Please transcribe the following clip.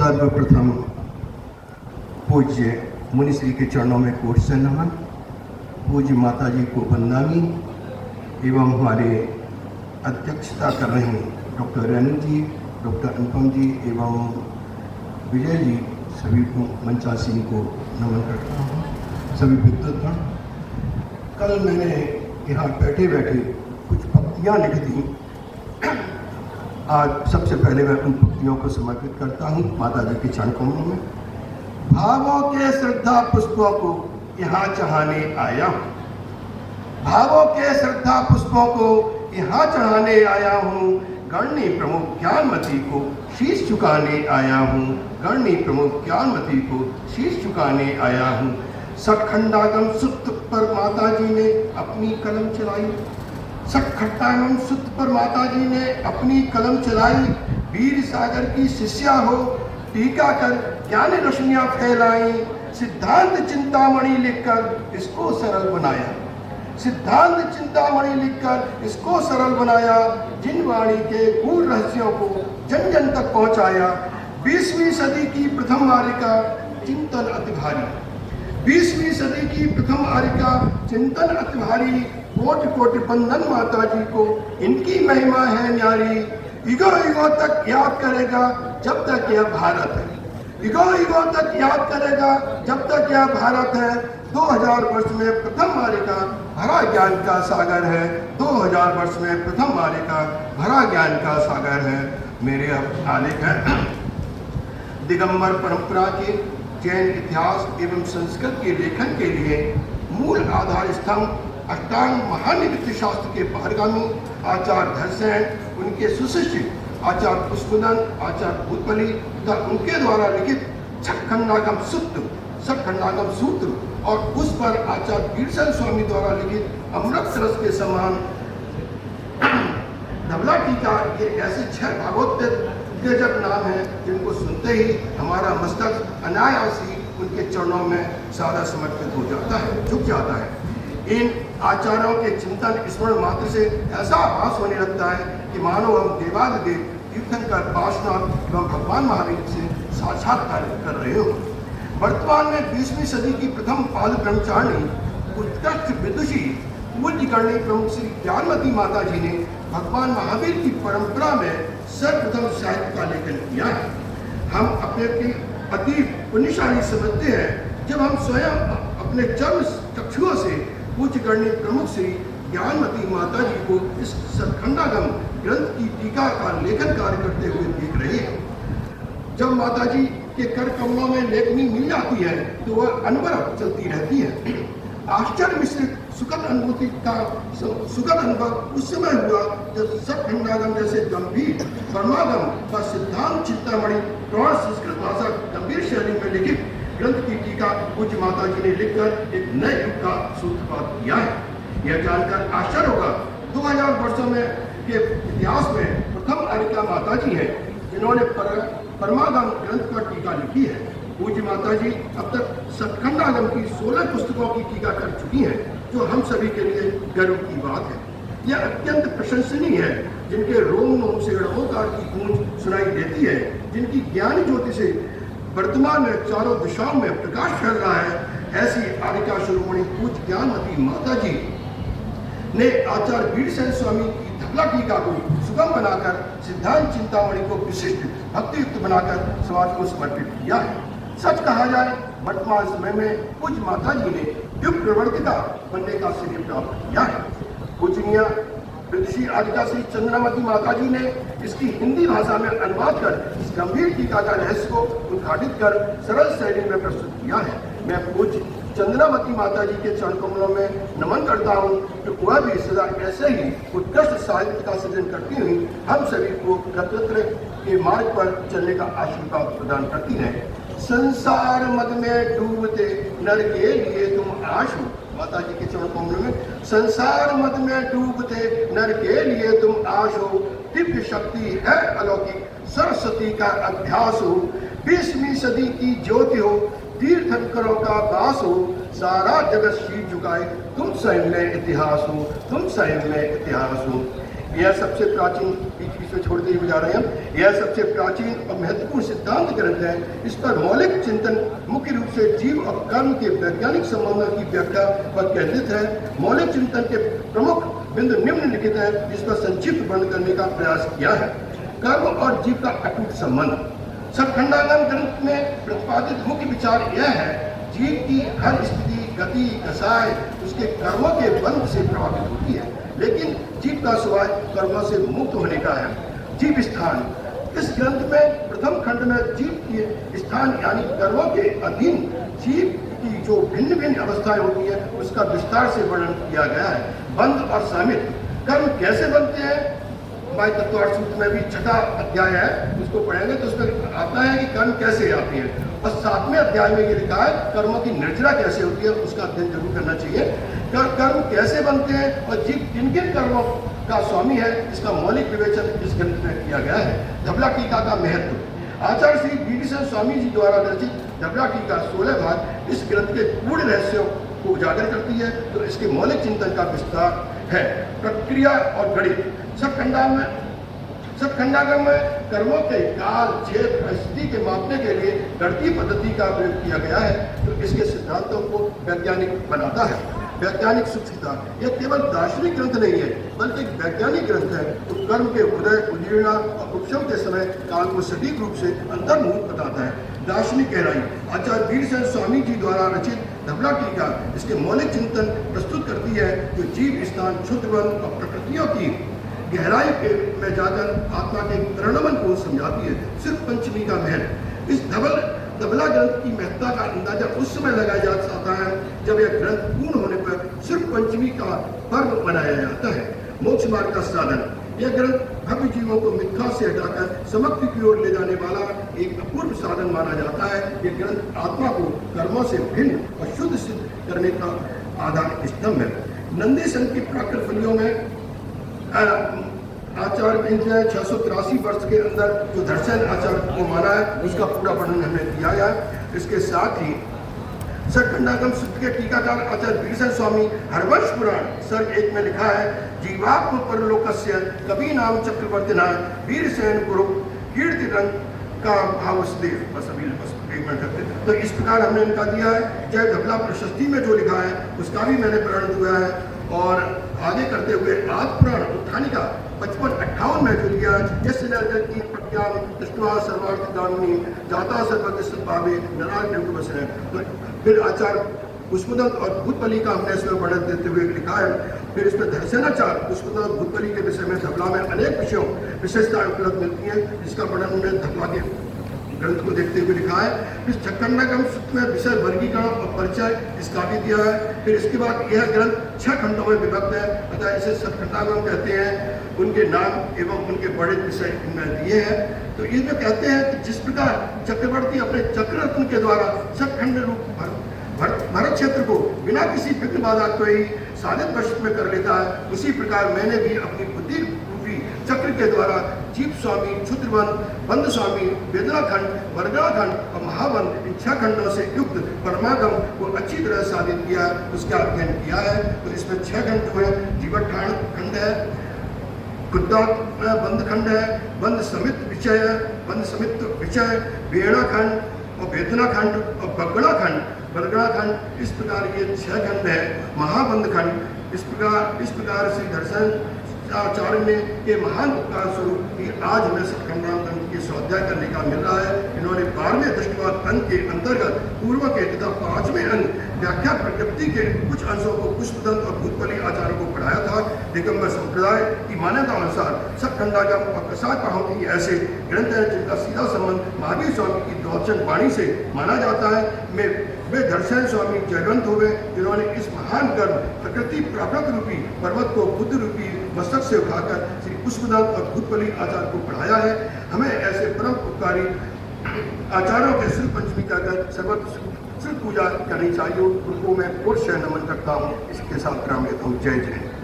सर्वप्रथम पूज्य मुनिश्री के चरणों में कोट से नमन, पूज्य माता जी को वंदनामी एवं हमारे अध्यक्षता कर रहे डॉक्टर रेणु जी, डॉक्टर अनुपम जी एवं विजय जी, सभी को मंचासीन को नमन करता हूँ। सभी विद्वतगण, कल मैंने यहाँ बैठे बैठे कुछ पंक्तियाँ लिख दी। आज सबसे पहले मैं उन पंक्तियों को समर्पित करता हूँ माता जी के चरण कमलों में। भावों के श्रद्धा पुष्पों को यहाँ चढ़ाने आया हूँ, भावों के श्रद्धा पुष्पों को यहाँ चढ़ाने आया हूँ। गणनी प्रमुख ज्ञानमती को शीश झुकाने आया हूँ, गणनी प्रमुख ज्ञानमती को शीश झुकाने आया हूँ। सतखंडागम सूत्र पर माता जी ने अपनी कलम चलाई, सतखंडागम सूत्र पर माता जी ने अपनी कलम चलाई। वीर सागर की शिष्या हो, टीका कर ज्ञान रोशनियाँ फैलाई। सिद्धांत चिंतामणि लिखकर इसको सरल बनाया, सिद्धांत चिंतामणि लिखकर इसको सरल बनाया। जिन वाणी के गूढ़ रहस्यों को जन जन तक पहुंचाया। 20वीं सदी की प्रथम मारिका चिंतन अति भारी, 20वीं सदी की प्रथम मारिका चिंतन अति भारी। कोटि कोटि बंदन माता जी को, इनकी महिमा है न्यारी। युगो युगों तक याद करेगा जब तक यह भारत है, युगो युगों तक याद करेगा जब तक यह भारत है। 2000 वर्ष में प्रथम मारिका भरा ज्ञान का सागर है, 2000 वर्ष में प्रथम मारिका भरा ज्ञान का सागर है। मेरे अब आलेख है दिगंबर परंपरा के जैन इतिहास एवं संस्कृत के लेखन के लिए मूल आधार स्तंभ अष्टांग महानिवृत्ति शास्त्र के पारगामी आचार्य धरसेन, उनके सुशिष्य आचार्य पुष्पदन, आचार्य भूतबली तथा उनके द्वारा लिखित सतखंडागम सूत्र, सतखंडागम सूत्र और उस पर आचार्य वीरसेन स्वामी द्वारा लिखित अमृत रस के समान धवला टीका, ये ऐसे 6 भागवत नाम है जिनको सुनते ही हमारा मस्तक अनायास ही उनके चरणों में सादा समर्पित हो जाता है, झुक जाता है। इन आचार्यों के चिंतन स्मरण मात्र से ऐसा आभास होने लगता है कि मानो हम देवादिदेव तीर्थंकर पार्श्वनाथ एवं भगवान महावीर से साक्षात्कार कर रहे हो। वर्तमान में 20वीं सदी की प्रथम पाद ब्रह्मचारिणी उत्कृष्ट विदुषी पूज्य करणी प्रमुख श्री ज्ञानमती माता जी ने भगवान महावीर की परंपरा में सर्वप्रथम साहित्य का लेखन किया है। हम अपने की अति पुण्यशाली समझते हैं जब हम स्वयं अपने चर्म चक्षुओं से पूज्य करणी प्रमुख श्री ज्ञानमती माता जी को इस सतखंडागम ग्रंथ की टीका का लेखन कार्य करते हुए देख रहे हैं। जब माता जी के कर कमलों में लेखनी मिल जाती है तो वह अनवरत चलती रहती है। आश्चर्य मिश्रित सुखद अनुभूति का सुखद अनुभव उस समय हुआ जब सतखंडागम जैसे गंभीर परमागम व सिद्धांत चिंतामणि प्रौढ़ संस्कृत भाषा गंभीर शैली में लिखित ग्रंथ की टीका पूज्य माता जी ने लिखकर एक नए युग का सूत्रपात किया है। यह जानकर आश्चर्य होगा 2000 वर्षों में के इतिहास में प्रथम आर्यिका माता जी है जिन्होंने परमागम ग्रंथ पर टीका लिखी है। पूज्य माता जी अब तक सतखंडागम की 16 पुस्तकों की टीका कर चुकी हैं, जो हम सभी के लिए गर्व की बात है। यह अत्यंत प्रशंसनीय है, जिनके रोम रोम से रणोकार की गूंज सुनाई देती है, जिनकी ज्ञान ज्योति से वर्तमान में चारों दिशाओं में प्रकाश फैल रहा है। ऐसी आर्यिका शिरोमणि पूज्य ज्ञानमती माता जी ने आचार्य वीरसेन स्वामी की धवला टीका को सुगम बनाकर सिद्धांत चिंतामणि को विशिष्ट भक्तियुक्त बनाकर समाज को समर्पित किया है। सच कहा जाए वर्तमान समय में पूज्य माता जी ने युग प्रवर्तिका बनने का श्रेय प्राप्त किया है। पूजनीय विदुषी आर्यिका श्री चंद्रावती माता जी ने इसकी हिंदी भाषा में अनुवाद कर इस गंभीर टीका का रहस्य को उद्घाटित कर सरल शैली में प्रस्तुत किया है। मैं पूज्य चंद्रावती माता जी के चरण कमलों में नमन करता हूँ तो वह भी सदा ऐसे ही उत्कृष्ट साहित्य का सृजन करती हुई हम सभी को कर्तृत्व के मार्ग पर चलने का आशीर्वाद प्रदान करती है। संसार मद में डूबते नर के लिए तुम आशु, माता जी के चरण कमलों में संसार मद में डूबते नर के लिए तुम आशु। दिव्य शक्ति है अलौकिक सरस्वती का अभ्यास हो, 20वीं सदी की ज्योति हो, तीर्थंकरों का दास हो। सारा जगत शीश झुकाए तुम स्वयं में इतिहास हो, तुम स्वयं में इतिहास हो। यह सबसे प्राचीन, बीच में छोड़ते हुए जा रहे हैं, यह सबसे प्राचीन और महत्वपूर्ण सिद्धांत ग्रंथ है। इस पर मौलिक चिंतन मुख्य रूप से जीव और कर्म के वैज्ञानिक संबंधों की व्याख्या पर केंद्रित है। मौलिक चिंतन के प्रमुख बिंदु निम्नलिखित है, जिस पर संक्षिप्त वर्णन करने का प्रयास किया है। कर्म और जीव का अटूट संबंध। सतखंडागम ग्रंथ में प्रतिपादित मुख्य विचार यह है, जीव की हर स्थिति, गति, दशाएं उसके कर्मों के बंध से प्रभावित होती है, लेकिन जीव का स्वभाव कर्मों से मुक्त होने का है। जीव स्थान। इस ग्रंथ में प्रथम खंड में जीव के स्थान यानी कर्मों के अधीन जीव की जो भिन्न भिन्न अवस्थाएं होती है उसका विस्तार से वर्णन किया गया है। बंध और सामित। कर्म कैसे बनते हैं, हमारे तत्वार्थ सूत्र में भी 6वां अध्याय है, उसको पढ़ेंगे तो उसमें आता है कि कर्म कैसे आती है। और 7वें अध्याय में ये लिखा है कर्मों की निर्जरा कैसे होती है, उसका अध्ययन जरूर करना चाहिए। कर्म कैसे बनते हैं और जीव किन किन कर्मों का स्वामी है, इसका मौलिक विवेचन इस ग्रंथ में किया गया है। धबला टीका का महत्व। आचार्य श्री बीडीसन स्वामी जी द्वारा रचित धबला टीका 16 भाग इस ग्रंथ के पूर्ण रहस्यों को उजागर करती है, तो इसके मौलिक चिंतन का विस्तार है। प्रक्रिया और गणित। सतखंडागम में कर्मों के काल, क्षेत्र, स्थिति के मापने के लिए गणितीय पद्धति का प्रयोग किया गया है, तो इसके सिद्धांतों को वैज्ञानिक बनाता है। वैज्ञानिक सूक्ष्मता। यह केवल दार्शनिक ग्रंथ नहीं है, बल्कि एक वैज्ञानिक ग्रंथ है, तो कर्म के उदय, उजीर्णा और उपशम के समय काल को सटीक रूप से अंतर्मुख बताता है। दार्शनिक गहराई। आचार्य बीरसेन स्वामी जी द्वारा रचित धबला टीका इसके मौलिक चिंतन प्रस्तुत करती है, जो जीव स्थान, क्षुद्रवन और प्रकृतियों की गहराई में जाकर आत्मा के परिणमन को समझाती है। सिर्फ पंचमी का महत्व। इस धबला ग्रंथ की महत्ता का अंदाजा उस समय लगाया जा सकता है जब यह ग्रंथ पूर्ण होने पर सिर्फ पंचमी का पर्व मनाया जाता है। मोक्ष मार्ग का साधन। यह ग्रंथ भव्य जीवों को मिथ्या से हटाकर समाप्ति की ओर ले जाने वाला एक अपूर्व साधन माना जाता है। यह ग्रंथ आत्मा को कर्मों से भिन्न और शुद्ध सिद्ध करने का आधार स्तंभ है। नंदी संघ की प्राकृत फलियों में आचार्य ने 683 वर्ष के अंदर जो दर्शन आचार्य को माना है, उसका पूरा वर्णन हमने किया है। इसके साथ ही सतखंडागम सूत्र के टीकाकार आचार्य बीरसेन स्वामी हरवंश पुराण सर्ग 1 में लिखा है, जीवात्म परलोकस्य कवि नाम चक्रवर्तिना वीरसेन गुरु कीर्ति रंग का भावसदेव। बस अभी एक मिनट रखते हैं। तो इस प्रकार हमने इनका दिया है। जय धबला प्रशस्ति में जो लिखा है उसका भी मैंने वर्णन दिया है, और आगे करते हुए आदि पुराण उत्थानिका 55-58 में जो दिया है, यस की प्रज्ञान दृष्टवा सर्वार्थ गामिनी जाता सर्वज्ञ सद्भावे नारायण वसन। तो फिर आचार्य पुष्पदंत और भूतबली का हमने इसमें वर्णन देते हुए लिखा है। फिर इसमें दर्शनाचार पुष्पदंत और भूतबली के विषय में धबला में अनेक विषयों विशेषताएं उपलब्ध मिलती हैं, जिसका वर्णन हमने धबला के ग्रंथ को देखते हुए लिखा है। फिर सतखंडागम सूत्र में विषय वर्गीकरण और परिचय इसका भी दिया है। फिर इसके बाद यह ग्रंथ 6 खंडों में विभक्त है, अतः इसे सतखंडागम कहते हैं। उनके नाम एवं उनके बड़े विषय इनमें दिए हैं। तो इसमें कहते हैं कि जिस प्रकार चक्रवर्ती अपने चक्ररत्न के द्वारा सतखंड रूप भारत क्षेत्र को बिना किसी विघ्न बाधा को ही साधित वश में कर लेता है, उसी प्रकार मैंने भी अपनी बुद्धि रूपी चक्र के द्वारा जीव स्वामी, क्षुद्रवन, बंध स्वामी, वेदना खंड, वर्गणा खंड और महावन इन 6 खंडों से युक्त परमागम को अच्छी तरह साधित किया, उसका अध्ययन किया है। तो इसमें 6 खंड हुए। जीवठान खंड है, बंध खंड है, बंध समित विषय, वेणा खंड और वेदना खंड और बगड़ा खंड, बरगड़ा खंड। इस प्रकार ये 6 खंड है। महाबंध खंड। इस प्रकार श्री दर्शन आचार्य ने के महान उपकार स्वरूप कि आज हमें सतखंडागम के स्वाध्याय करने का मिल रहा है। इन्होंने 12वें दृष्टिवाद अंग के अंतर्गत पूर्व के तथा 5वें अंग व्याख्या प्रकृति के कुछ अंशों को पुष्पदंत और भूतबली आचार्य को पढ़ाया था। दिगंबर संप्रदाय की मान्यता अनुसार सतखंडागम और प्रसाद पाहुति ऐसे ग्रंथ हैं जिनका सीधा संबंध महावीर स्वामी की द्वादशन वाणी से माना जाता है। वे दर्शन स्वामी जयवंत हुए, जिन्होंने इस महान कर्म प्रकृति प्राकृत रूपी पर्वत को बुद्ध रूपी मस्तक से उठाकर श्री पुष्पदंत और भूतबली आचार्य को पढ़ाया है। हमें ऐसे परम उपकारी आचार्यों के श्री पंचमी का सर्वत्र पूजा करनी चाहिए। उनको मैं पुरुष नमन करता हूँ। इसके साथ राम लेता हूँ। जय जय।